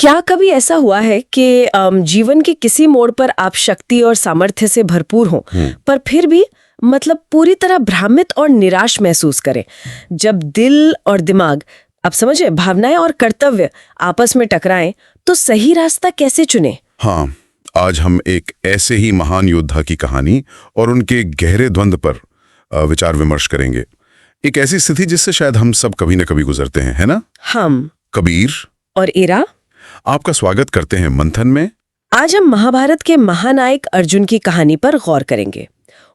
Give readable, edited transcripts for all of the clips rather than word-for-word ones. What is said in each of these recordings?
क्या कभी ऐसा हुआ है कि जीवन के किसी मोड़ पर आप शक्ति और सामर्थ्य से भरपूर हों, पर फिर भी मतलब पूरी तरह भ्रमित और निराश महसूस करें, जब दिल और दिमाग, आप समझे, भावनाएं और कर्तव्य आपस में टकराएं, तो सही रास्ता कैसे चुने? हाँ, आज हम एक ऐसे ही महान योद्धा की कहानी और उनके गहरे द्वंद्व पर विचार विमर्श करेंगे। एक ऐसी स्थिति जिससे शायद हम सब कभी न कभी गुजरते हैं, है ना? हम कबीर और इरा आपका स्वागत करते हैं मंथन में। आज हम महाभारत के महानायक अर्जुन की कहानी पर गौर करेंगे।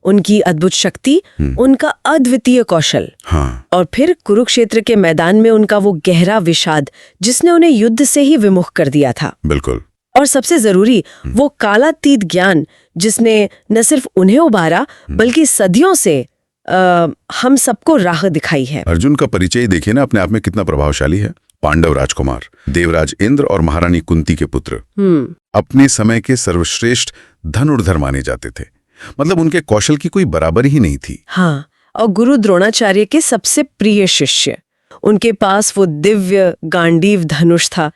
उनकी अद्भुत शक्ति, उनका अद्वितीय कौशल, और फिर कुरुक्षेत्र के मैदान में उनका वो गहरा विषाद जिसने उन्हें युद्ध से ही विमुख कर दिया था। बिल्कुल। और सबसे जरूरी वो कालातीत ज्ञान जिसने न सिर्फ उन्हें उबारा बल्कि सदियों से हम सबको राह दिखाई है। अर्जुन का परिचय देखिए ना, अपने आप में कितना प्रभावशाली है। पांडव राजकुमार, देवराज इंद्र और महारानी कुंती के पुत्र, अपने समय के सर्वश्रेष्ठ धनुर्धर माने जाते थे। मतलब उनके कौशल की कोई बराबरी ही नहीं थी। हाँ, और गुरु द्रोणाचार्य के सबसे प्रिय शिष्य। उनके पास वो दिव्य गांडीव धनुष था।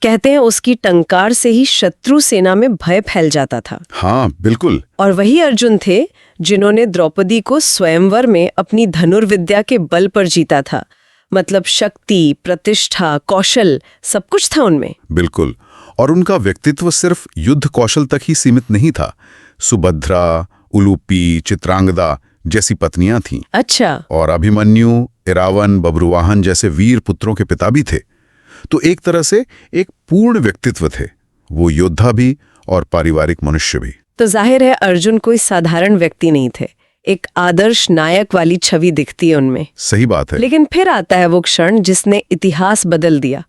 कहते हैं उसकी टंकार से ही शत्रु सेना में भय फैल जाता था। हाँ, बिल्कुल। और वही अर्जुन थे जिन्होंने द्रौपदी को स्वयंवर में अपनी धनुर्विद्या के बल पर जीता था। मतलब शक्ति, प्रतिष्ठा, कौशल, सब कुछ था उनमें। बिल्कुल। और उनका व्यक्तित्व सिर्फ युद्ध कौशल तक ही सीमित नहीं था। सुभद्रा, उलूपी, चित्रांगदा जैसी पत्नियां थीं। अच्छा। और अभिमन्यु, इरावन, बब्रुवाहन जैसे वीर पुत्रों के पिता भी थे। तो एक तरह से एक पूर्ण व्यक्तित्व थे, वो योद्धा भी और पारिवारिक मनुष्य भी। तो जाहिर है अर्जुन कोई साधारण व्यक्ति नहीं थे। एक आदर्श नायक वाली छवि दिखती है उनमें। सही बात है। लेकिन फिर आता है वो क्षण जिसने इतिहास बदल दिया,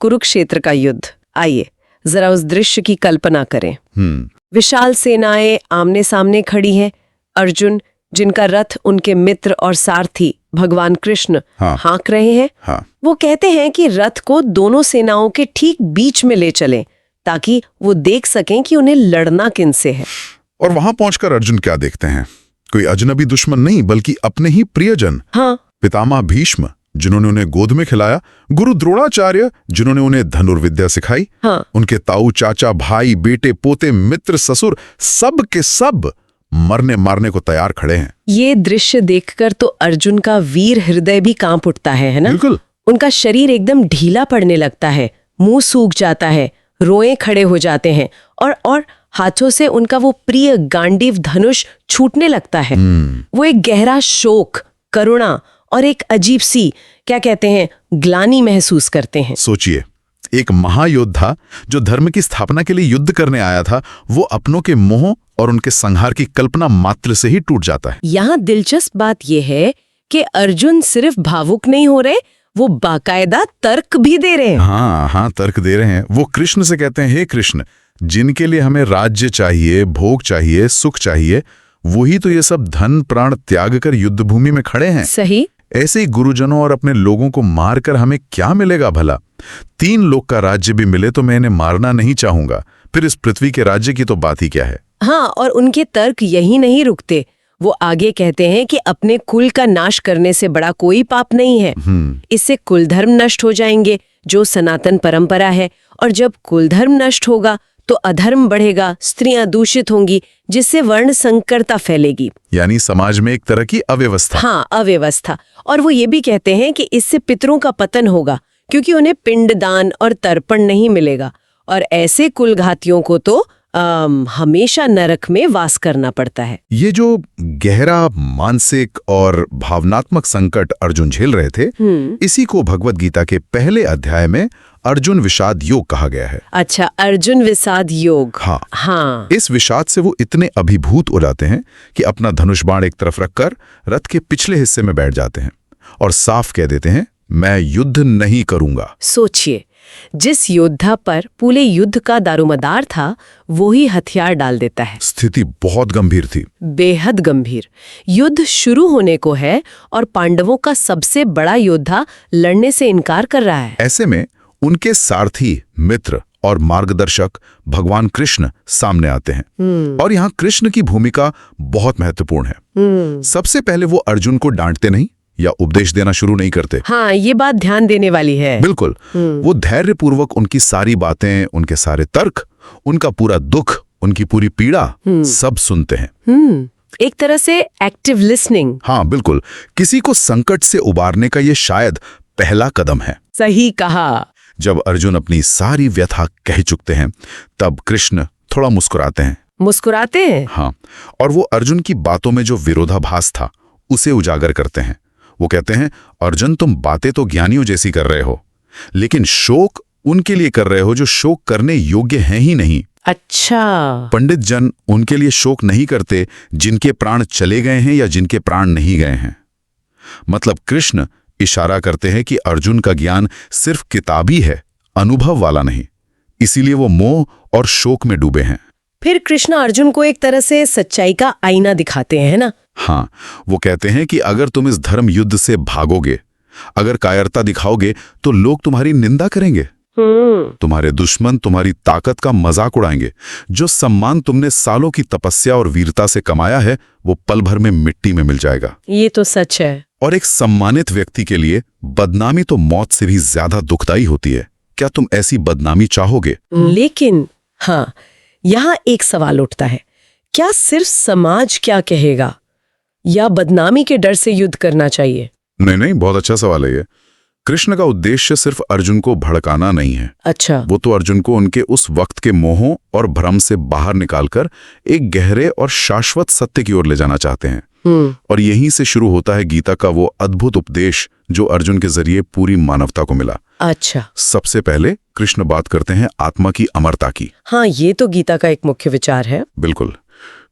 कुरुक्षेत्र का युद्ध। आइए जरा उस दृश्य की कल्पना करें। विशाल सेनाएं आमने सामने खड़ी हैं। अर्जुन, जिनका रथ उनके मित्र और सारथी भगवान कृष्ण हाँक रहे हैं। वो कहते हैं कि रथ को दोनों सेनाओं के ठीक बीच में ले चलें, ताकि वो देख सकें कि उन्हें लड़ना किनसे है। और वहां पहुंचकर अर्जुन क्या देखते हैं? कोई अजनबी दुश्मन नहीं, बल्कि अपने ही प्रियजन। पितामह भीष्म, जिन्होंने उन्हें गोद में खिलाया, गुरु द्रोणाचार्य, जिन्होंने उन्हें धनुर्विद्या सिखाई, उनके ताऊ, चाचा, भाई, बेटे, पोते, मित्र, ससुर, सब के सब मरने मारने को तैयार खड़े हैं। ये दृश्य देखकर तो अर्जुन का वीर हृदय भी कांप उठता है ना? बिल्कुल। उनका शरीर एकदम ढीला पड़ने लगता है, मुंह सूख जाता है, रोए खड़े हो जाते हैं, और हाथों से उनका वो प्रिय गांडीव धनुष छूटने लगता है। वो एक गहरा शोक, करुणा और एक अजीब सी, क्या कहते हैं, ग्लानि महसूस करते हैं। सोचिए, एक महायोद्धा जो धर्म की स्थापना के लिए युद्ध करने आया था, वो अपनों के मोह और उनके संहार की कल्पना मात्र से ही टूट जाता है। यहाँ दिलचस्प बात यह है कि अर्जुन सिर्फ भावुक नहीं हो रहे, वो बाकायदा तर्क भी दे रहे हैं। हाँ, तर्क दे रहे हैं। वो कृष्ण से कहते हैं, हे कृष्ण, जिनके लिए हमें राज्य चाहिए, भोग चाहिए, सुख चाहिए, वही तो ये सब धन प्राण त्याग कर युद्ध भूमि में खड़े हैं। सही। ऐसे ही गुरुजनों और अपने लोगों को मारकर हमें क्या मिलेगा भला? 3 लोक का राज्य भी मिले तो मैं इन्हें मारना नहीं चाहूंगा, फिर इस पृथ्वी के राज्य की तो बात ही क्या है। हाँ, और उनके तर्क यही नहीं रुकते। वो आगे कहते हैं कि अपने कुल का नाश करने से बड़ा कोई पाप नहीं है। इससे कुल धर्म नष्ट हो जाएंगे, जो सनातन परंपरा है, और जब कुल धर्म नष्ट होगा तो अधर्म बढ़ेगा, स्त्रियां दूषित होंगी, जिससे वर्ण संकरता फैलेगी। यानी समाज में एक तरह की अव्यवस्था। हाँ, अव्यवस्था। और वो ये भी कहते हैं कि इससे पितरों का पतन होगा, क्योंकि उन्हें पिंडदान और तर्पण नहीं मिलेगा, और ऐसे कुलघातियों को तो हमेशा नरक में वास करना पड़ता है। ये जो गहरा मानसिक और भावनात्मक संकट अर्जुन झेल रहे थे, इसी को भगवत गीता के पहले अध्याय में अर्जुन विषाद योग कहा गया है। अच्छा, अर्जुन विषाद योग। हाँ। इस विषाद से वो इतने अभिभूत हो जाते हैं कि अपना धनुष बाण एक तरफ रखकर रथ के पिछले हिस्से में बैठ जाते हैं और साफ कह देते हैं, मैं युद्ध नहीं करूंगा। सोचिए, जिस योद्धा पर पूरे युद्ध का दारोमदार था, वो ही हथियार डाल देता है। स्थिति बहुत गंभीर थी, बेहद गंभीर। युद्ध शुरू होने को है और पांडवों का सबसे बड़ा योद्धा लड़ने से इनकार कर रहा है। ऐसे में उनके सारथी, मित्र और मार्गदर्शक भगवान कृष्ण सामने आते हैं। और यहाँ कृष्ण की भूमिका बहुत महत्वपूर्ण है। सबसे पहले वो अर्जुन को डांटते नहीं या उपदेश देना शुरू नहीं करते। हाँ, ये बात ध्यान देने वाली है। बिल्कुल। वो धैर्यपूर्वक उनकी सारी बातें, उनके सारे तर्क, उनका पूरा दुख, उनकी पूरी पीड़ा सब सुनते हैं। एक तरह से एक्टिव लिसनिंग। हाँ बिल्कुल। किसी को संकट से उबारने का ये शायद पहला कदम है। सही कहा। जब अर्जुन अपनी सारी व्यथा कह चुकते हैं तब कृष्ण थोड़ा मुस्कुराते हैं। मुस्कुराते हैं? हाँ, और वो अर्जुन की बातों में जो विरोधाभास था उसे उजागर करते हैं। वो कहते हैं, अर्जुन तुम बातें तो ज्ञानियों जैसी कर रहे हो, लेकिन शोक उनके लिए कर रहे हो जो शोक करने योग्य हैं ही नहीं। अच्छा। पंडित जन उनके लिए शोक नहीं करते जिनके प्राण चले गए हैं या जिनके प्राण नहीं गए हैं। मतलब कृष्ण इशारा करते हैं कि अर्जुन का ज्ञान सिर्फ किताबी है, अनुभव वाला नहीं। इसीलिए वो मोह और शोक में डूबे हैं। फिर कृष्ण अर्जुन को एक तरह से सच्चाई का आईना दिखाते हैं ना? हाँ, वो कहते हैं कि अगर तुम इस धर्म युद्ध से भागोगे, अगर कायरता दिखाओगे तो लोग तुम्हारी निंदा करेंगे। तुम्हारे दुश्मन तुम्हारी ताकत का मजाक उड़ाएंगे। जो सम्मान तुमने सालों की तपस्या और वीरता से कमाया है वो पल भर में मिट्टी में मिल जाएगा। ये तो सच है। और एक सम्मानित व्यक्ति के लिए बदनामी तो मौत से भी ज्यादा दुखदाई होती है। क्या तुम ऐसी बदनामी चाहोगे? लेकिन हाँ, यहाँ एक सवाल उठता है, क्या सिर्फ समाज क्या कहेगा या बदनामी के डर से युद्ध करना चाहिए? नहीं, बहुत अच्छा सवाल है ये। कृष्ण का उद्देश्य सिर्फ अर्जुन को भड़काना नहीं है। अच्छा। वो तो अर्जुन को उनके उस वक्त के मोहों और भ्रम से बाहर निकालकर एक गहरे और शाश्वत सत्य की ओर ले जाना चाहते हैं। और यहीं से शुरू होता है गीता का वो अद्भुत उपदेश जो अर्जुन के जरिए पूरी मानवता को मिला। अच्छा। सबसे पहले कृष्ण बात करते हैं आत्मा की अमरता की। हाँ, ये तो गीता का एक मुख्य विचार है। बिल्कुल।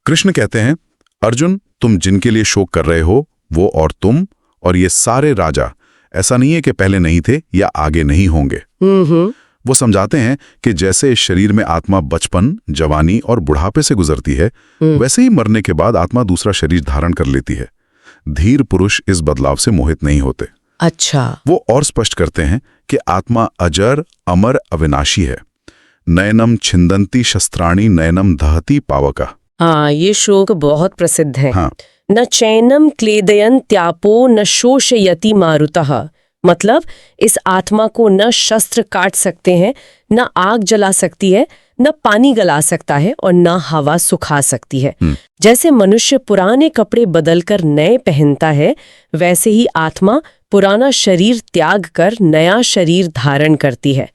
कृष्ण कहते हैं, अर्जुन तुम जिनके लिए शोक कर रहे हो वो और तुम और ये सारे राजा ऐसा नहीं है कि पहले नहीं थे या आगे नहीं होंगे। वो समझाते हैं कि जैसे इस शरीर में आत्मा बचपन, जवानी और बुढ़ापे से गुजरती है, वैसे ही मरने के बाद आत्मा दूसरा शरीर धारण कर लेती है। धीर पुरुष इस बदलाव से मोहित नहीं होते। अच्छा। वो और स्पष्ट करते हैं कि आत्मा अजर, अमर, अविनाशी है। नयनम छिंदंती शस्त्राणी नयनम दहती पावका। हाँ, ये श्लोक बहुत प्रसिद्ध है। हाँ। न चैनम क्लेदयन त्यापो न शोषयति मारुतः। मतलब इस आत्मा को न शस्त्र काट सकते हैं, न आग जला सकती है, न पानी गला सकता है और न हवा सुखा सकती है। जैसे मनुष्य पुराने कपड़े बदलकर नए पहनता है, वैसे ही आत्मा पुराना शरीर त्याग कर नया शरीर धारण करती है।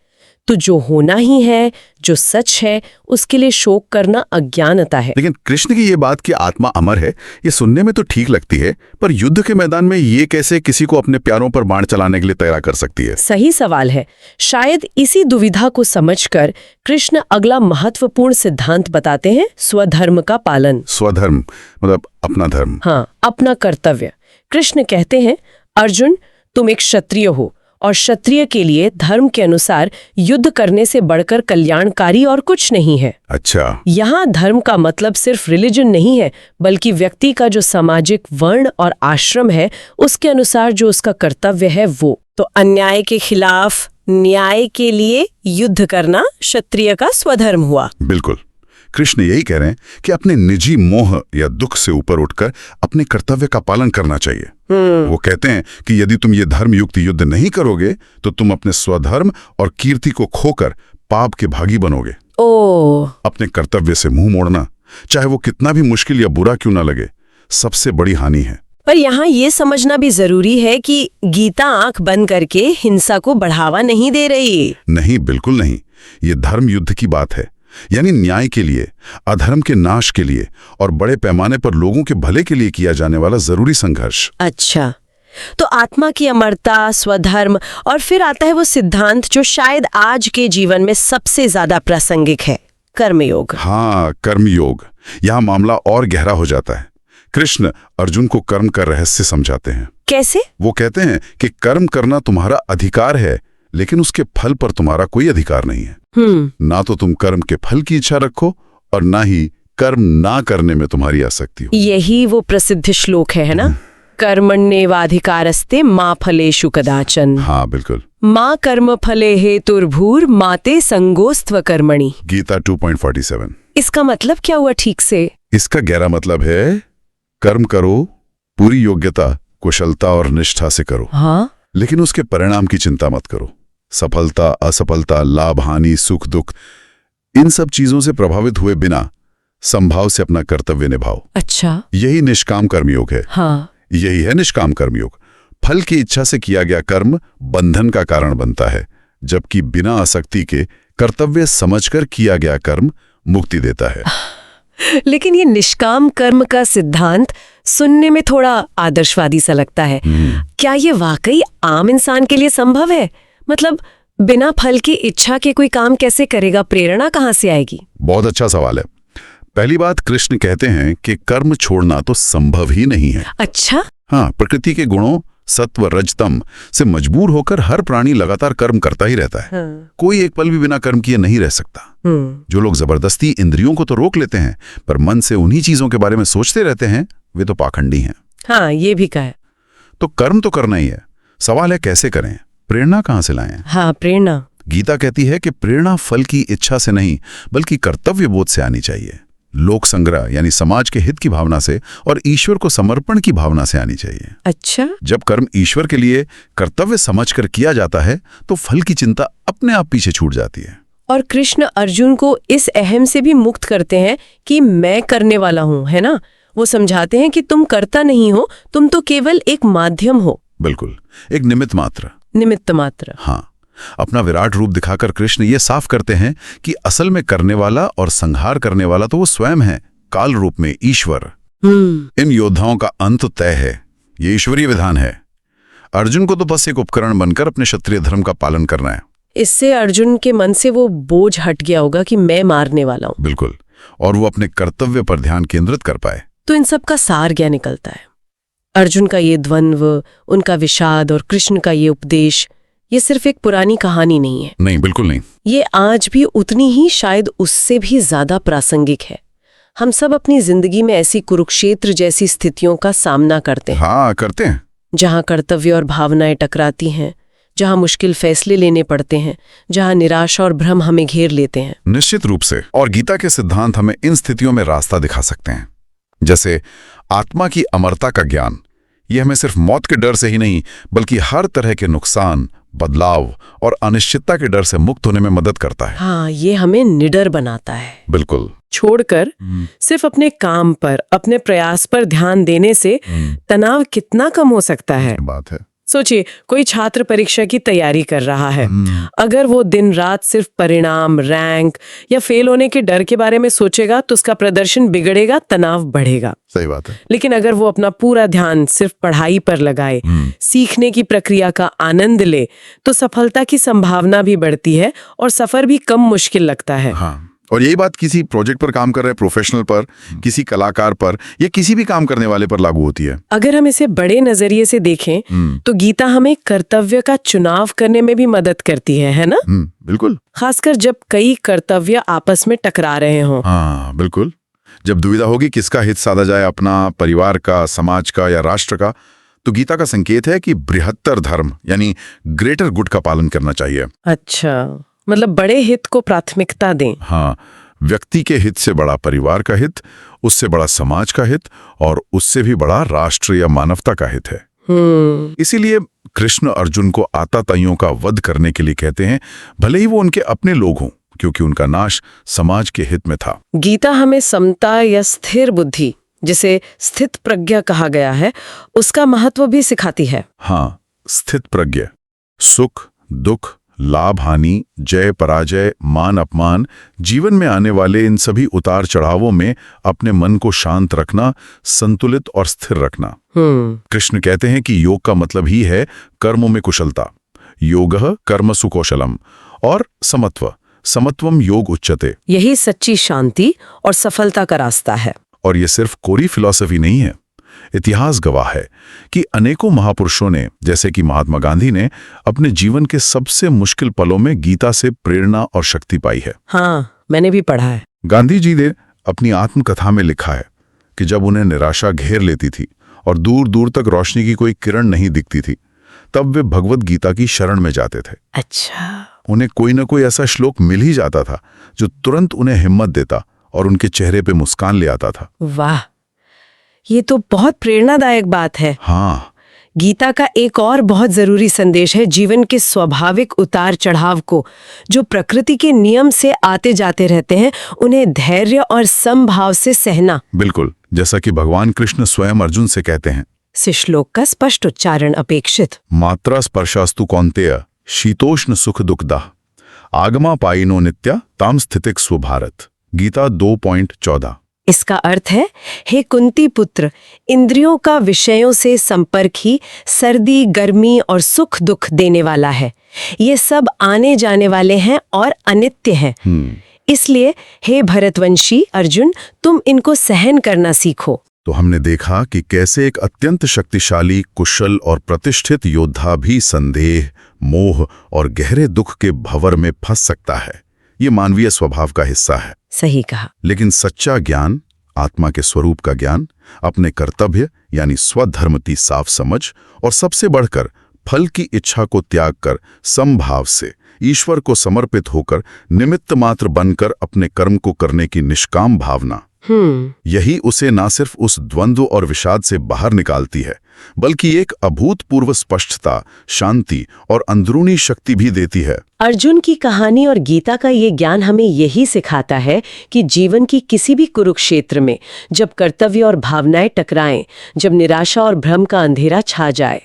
तो जो होना ही है, जो सच है, उसके लिए शोक करना अज्ञानता है। लेकिन कृष्ण की ये बात कि आत्मा अमर है, ये सुनने में तो ठीक लगती है, पर युद्ध के मैदान में ये कैसे किसी को अपने प्यारों पर बाण चलाने के लिए तैयार कर सकती है? सही सवाल है। शायद इसी दुविधा को समझकर कृष्ण अगला महत्वपूर्ण सिद्धांत बताते हैं, स्वधर्म का पालन। स्वधर्म मतलब अपना धर्म। हाँ, अपना कर्तव्य। कृष्ण कहते हैं, अर्जुन तुम एक क्षत्रिय हो और क्षत्रिय के लिए धर्म के अनुसार युद्ध करने से बढ़कर कल्याणकारी और कुछ नहीं है। अच्छा। यहाँ धर्म का मतलब सिर्फ रिलीजन नहीं है, बल्कि व्यक्ति का जो सामाजिक वर्ण और आश्रम है उसके अनुसार जो उसका कर्तव्य है वो। तो अन्याय के खिलाफ न्याय के लिए युद्ध करना क्षत्रिय का स्वधर्म हुआ। बिल्कुल। कृष्ण यही कह रहे हैं कि अपने निजी मोह या दुख से ऊपर उठकर अपने कर्तव्य का पालन करना चाहिए। वो कहते हैं कि यदि तुम ये धर्म युक्त युद्ध नहीं करोगे तो तुम अपने स्वधर्म और कीर्ति को खोकर पाप के भागी बनोगे। अपने कर्तव्य से मुंह मोड़ना, चाहे वो कितना भी मुश्किल या बुरा क्यों ना लगे, सबसे बड़ी हानि है। पर यहाँ ये समझना भी जरूरी है कि गीता आंख बंद करके हिंसा को बढ़ावा नहीं दे रही। नहीं, बिल्कुल नहीं। ये धर्म युद्ध की बात है, यानी न्याय के लिए, अधर्म के नाश के लिए और बड़े पैमाने पर लोगों के भले के लिए किया जाने वाला जरूरी संघर्ष। अच्छा, तो आत्मा की अमरता, स्वधर्म और फिर आता है वो सिद्धांत जो शायद आज के जीवन में सबसे ज्यादा प्रासंगिक है, कर्मयोग। हाँ, कर्मयोग। यहाँ मामला और गहरा हो जाता है। कृष्ण अर्जुन को कर्म का रहस्य समझाते हैं। कैसे? वो कहते हैं कि कर्म करना तुम्हारा अधिकार है, लेकिन उसके फल पर तुम्हारा कोई अधिकार नहीं है। ना तो तुम कर्म के फल की इच्छा रखो और ना ही कर्म ना करने में तुम्हारी आसक्ति हो। यही वो प्रसिद्ध श्लोक है ना? कर्मण्येवाधिकारस्ते मा फलेषु कदाचन। हाँ, बिल्कुल। मा कर्म फले हेतुर्भूर माते संगोस्त्व कर्मणि। गीता 2.47। इसका मतलब क्या हुआ ठीक से? इसका गहरा मतलब है, कर्म करो, पूरी योग्यता, कुशलता और निष्ठा से करो, हाँ, लेकिन उसके परिणाम की चिंता मत करो। सफलता, असफलता, लाभ, हानि, सुख, दुख, इन सब चीजों से प्रभावित हुए बिना संभाव से अपना कर्तव्य निभाओ। अच्छा, यही निष्काम कर्मयोग है। हाँ, यही है निष्काम कर्मयोग। फल की इच्छा से किया गया कर्म बंधन का कारण बनता है, जबकि बिना आसक्ति के कर्तव्य समझकर किया गया कर्म मुक्ति देता है। लेकिन ये निष्काम कर्म का सिद्धांत सुनने में थोड़ा आदर्शवादी सा लगता है। क्या ये वाकई आम इंसान के लिए संभव है? मतलब बिना फल की इच्छा के कोई काम कैसे करेगा? प्रेरणा कहाँ से आएगी? बहुत अच्छा सवाल है। पहली बात, कृष्ण कहते हैं कि कर्म छोड़ना तो संभव ही नहीं है। अच्छा, हाँ, प्रकृति के गुणों सत्व रजतम से मजबूर होकर हर प्राणी लगातार कर्म करता ही रहता है। हाँ। कोई एक पल भी बिना कर्म किए नहीं रह सकता। जो लोग जबरदस्ती इंद्रियों को तो रोक लेते हैं पर मन से उन्हीं चीजों के बारे में सोचते रहते हैं, वे तो पाखंडी हैं। हाँ, ये भी कहा है। तो कर्म तो करना ही है, सवाल है कैसे करें, प्रेरणा कहाँ से लाएं? हाँ, प्रेरणा। गीता कहती है कि प्रेरणा फल की इच्छा से नहीं बल्कि कर्तव्य बोध से आनी चाहिए। लोक संग्रह यानी समाज के हित की भावना से और ईश्वर को समर्पण की भावना से आनी चाहिए। अच्छा, जब कर्म ईश्वर के लिए कर्तव्य समझकर किया जाता है तो फल की चिंता अपने आप पीछे छूट जाती है। और कृष्ण अर्जुन को इस अहम से भी मुक्त करते हैं कि मैं करने वाला हूँ, है ना? वो समझाते हैं कि तुम करता नहीं हो, तुम तो केवल एक माध्यम हो। बिल्कुल, एक निमित्त मात्र। निमित्त मात्र। हाँ, अपना विराट रूप दिखाकर कृष्ण ये साफ करते हैं कि असल में करने वाला और संहार करने वाला तो वो स्वयं है, काल रूप में ईश्वर। इन योद्धाओं का अंत तय है, ये ईश्वरीय विधान है। अर्जुन को तो बस एक उपकरण बनकर अपने क्षत्रिय धर्म का पालन करना है। इससे अर्जुन के मन से वो बोझ हट गया होगा कि मैं मारने वाला हूँ। बिल्कुल, और वो अपने कर्तव्य पर ध्यान केंद्रित कर पाए। तो इन सब का सार क्या निकलता है? अर्जुन का ये द्वंद्व, उनका विषाद और कृष्ण का ये उपदेश, ये सिर्फ एक पुरानी कहानी नहीं है। नहीं, बिल्कुल नहीं। ये आज भी उतनी ही, शायद उससे भी ज्यादा प्रासंगिक है। हम सब अपनी जिंदगी में ऐसी कुरुक्षेत्र जैसी स्थितियों का सामना करते हैं। हाँ, करते हैं। जहाँ कर्तव्य और भावनाएं टकराती हैं, जहाँ मुश्किल फैसले लेने पड़ते हैं, जहाँ निराशा और भ्रम हमें घेर लेते हैं। निश्चित रूप से। और गीता के सिद्धांत हमें इन स्थितियों में रास्ता दिखा सकते हैं। जैसे आत्मा की अमरता का ज्ञान, ये हमें सिर्फ मौत के डर से ही नहीं बल्कि हर तरह के नुकसान, बदलाव और अनिश्चितता के डर से मुक्त होने में मदद करता है। हाँ, ये हमें निडर बनाता है। बिल्कुल। छोड़कर सिर्फ अपने काम पर, अपने प्रयास पर ध्यान देने से तनाव कितना कम हो सकता है। बात है। सोचिए, कोई छात्र परीक्षा की तैयारी कर रहा है। अगर वो दिन रात सिर्फ परिणाम, रैंक या फेल होने के डर के बारे में सोचेगा तो उसका प्रदर्शन बिगड़ेगा, तनाव बढ़ेगा। सही बात है। लेकिन अगर वो अपना पूरा ध्यान सिर्फ पढ़ाई पर लगाए, सीखने की प्रक्रिया का आनंद ले, तो सफलता की संभावना भी बढ़ती है और सफर भी कम मुश्किल लगता है। हाँ, और यही बात किसी प्रोजेक्ट पर काम कर रहे प्रोफेशनल पर, किसी कलाकार पर या किसी भी काम करने वाले पर लागू होती है। अगर हम इसे बड़े नजरिए से देखें तो गीता हमें कर्तव्य का चुनाव करने में भी मदद करती है ना? बिल्कुल। खासकर जब कई कर्तव्य आपस में टकरा रहे हों। हाँ, बिल्कुल। जब दुविधा होगी किसका हित साधा जाए, अपना, परिवार का, समाज का या राष्ट्र का, तो गीता का संकेत है कि बृहत्तर धर्म यानी ग्रेटर गुड का पालन करना चाहिए। अच्छा, मतलब बड़े हित को प्राथमिकता दें। हाँ, व्यक्ति के हित से बड़ा परिवार का हित, उससे बड़ा समाज का हित और उससे भी बड़ा राष्ट्र या मानवता का हित है। इसीलिए कृष्ण अर्जुन को आताताइयों का वध करने के लिए कहते हैं, भले ही वो उनके अपने लोग हों, क्योंकि उनका नाश समाज के हित में था। गीता हमें समता या स्थिर बुद्धि, जिसे स्थित प्रज्ञा कहा गया है, उसका महत्व भी सिखाती है। हाँ, स्थित प्रज्ञा, सुख दुख, लाभ हानि, जय पराजय, मान अपमान, जीवन में आने वाले इन सभी उतार चढ़ावों में अपने मन को शांत रखना, संतुलित और स्थिर रखना। कृष्ण कहते हैं कि योग का मतलब ही है कर्मों में कुशलता। योगः कर्मसु कौशलम और समत्व, समत्वम योग उच्यते। यही सच्ची शांति और सफलता का रास्ता है। और ये सिर्फ कोरी फिलॉसफी नहीं है, इतिहास गवाह है कि अनेकों महापुरुषों ने, जैसे कि महात्मा गांधी ने, अपने जीवन के सबसे मुश्किल पलों में गीता से प्रेरणा और शक्ति पाई है। हाँ, मैंने भी पढ़ा है। गांधी जी ने अपनी आत्मकथा में लिखा है कि जब उन्हें निराशा घेर लेती थी और दूर दूर तक रोशनी की कोई किरण नहीं दिखती थी, तब वे भगवत गीता की शरण में जाते थे। अच्छा। उन्हें कोई न कोई ऐसा श्लोक मिल ही जाता था जो तुरंत उन्हें हिम्मत देता और उनके चेहरे पे मुस्कान ले आता था। वाह, ये तो बहुत प्रेरणादायक बात है। हाँ, गीता का एक और बहुत जरूरी संदेश है जीवन के स्वाभाविक उतार चढ़ाव को, जो प्रकृति के नियम से आते जाते रहते हैं, उन्हें धैर्य और समभाव से सहना। बिल्कुल, जैसा कि भगवान कृष्ण स्वयं अर्जुन से कहते हैं। से श्लोक का स्पष्ट उच्चारण अपेक्षित। मात्रा स्पर्शास्तु कौन्तेय शीतोष्ण सुख दुखदा आगमा पाइनो नित्या ताम स्थितिक स्वभारत। गीता 2.14। इसका अर्थ है, हे कुंती पुत्र, इंद्रियों का विषयों से संपर्क ही सर्दी, गर्मी और सुख दुख देने वाला है। ये सब आने जाने वाले हैं और अनित्य हैं। इसलिए हे भरतवंशी अर्जुन, तुम इनको सहन करना सीखो। तो हमने देखा कि कैसे एक अत्यंत शक्तिशाली, कुशल और प्रतिष्ठित योद्धा भी संदेह, मोह और गहरे दुख के भंवर में फंस सकता है। ये मानवीय स्वभाव का हिस्सा है। सही कहा। लेकिन सच्चा ज्ञान, आत्मा के स्वरूप का ज्ञान, अपने कर्तव्य यानी स्वधर्म की साफ समझ और सबसे बढ़कर फल की इच्छा को त्याग कर समभाव से ईश्वर को समर्पित होकर निमित्त मात्र बनकर अपने कर्म को करने की निष्काम भावना, यही उसे ना सिर्फ उस द्वंद्व और विषाद से बाहर निकालती है, बल्कि एक अभूतपूर्व स्पष्टता, शांति और अंदरूनी शक्ति भी देती है। अर्जुन की कहानी और गीता का ये ज्ञान हमें यही सिखाता है कि जीवन की किसी भी कुरुक्षेत्र में जब कर्तव्य और भावनाएं टकराएं, जब निराशा और भ्रम का अंधेरा छा जाए,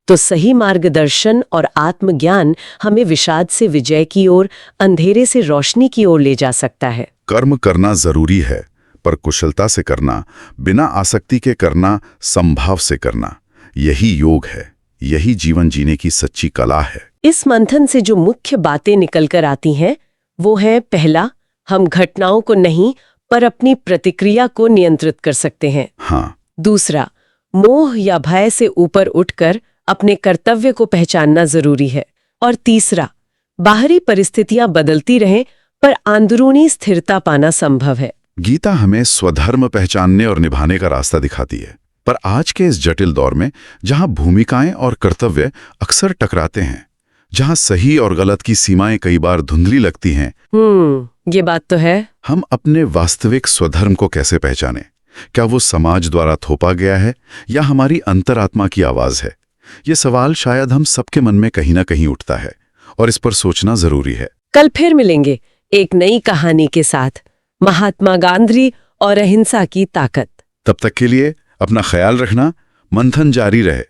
तो सही मार्गदर्शन और आत्मज्ञान हमें विषाद से विजय की ओर, अंधेरे से रोशनी की ओर ले जा सकता है। कर्म करना जरूरी है, पर कुशलता से करना, बिना आसक्ति के करना, संभाव से करना, यही योग है, यही जीवन जीने की सच्ची कला है। इस मंथन से जो मुख्य बातें निकलकर आती हैं, वो है, पहला, हम घटनाओं को नहीं पर अपनी प्रतिक्रिया को नियंत्रित कर सकते हैं। दूसरा, मोह या भय से ऊपर उठकर अपने कर्तव्य को पहचानना जरूरी है। और तीसरा, बाहरी परिस्थितियां बदलती रहें पर अंदरूनी स्थिरता पाना संभव है। गीता हमें स्वधर्म पहचानने और निभाने का रास्ता दिखाती है, पर आज के इस जटिल दौर में जहां भूमिकाएं और कर्तव्य अक्सर टकराते हैं, जहां सही और गलत की सीमाएं कई बार धुंधली लगती हैं, ये बात तो है। हम अपने वास्तविक स्वधर्म को कैसे पहचानें? क्या वो समाज द्वारा थोपा गया है या हमारी अंतरात्मा की आवाज है? ये सवाल शायद हम सबके मन में कहीं ना कहीं उठता है और इस पर सोचना जरूरी है। कल फिर मिलेंगे एक नई कहानी के साथ, महात्मा गांधी और अहिंसा की ताकत। तब तक के लिए अपना ख्याल रखना, मंथन जारी रहे।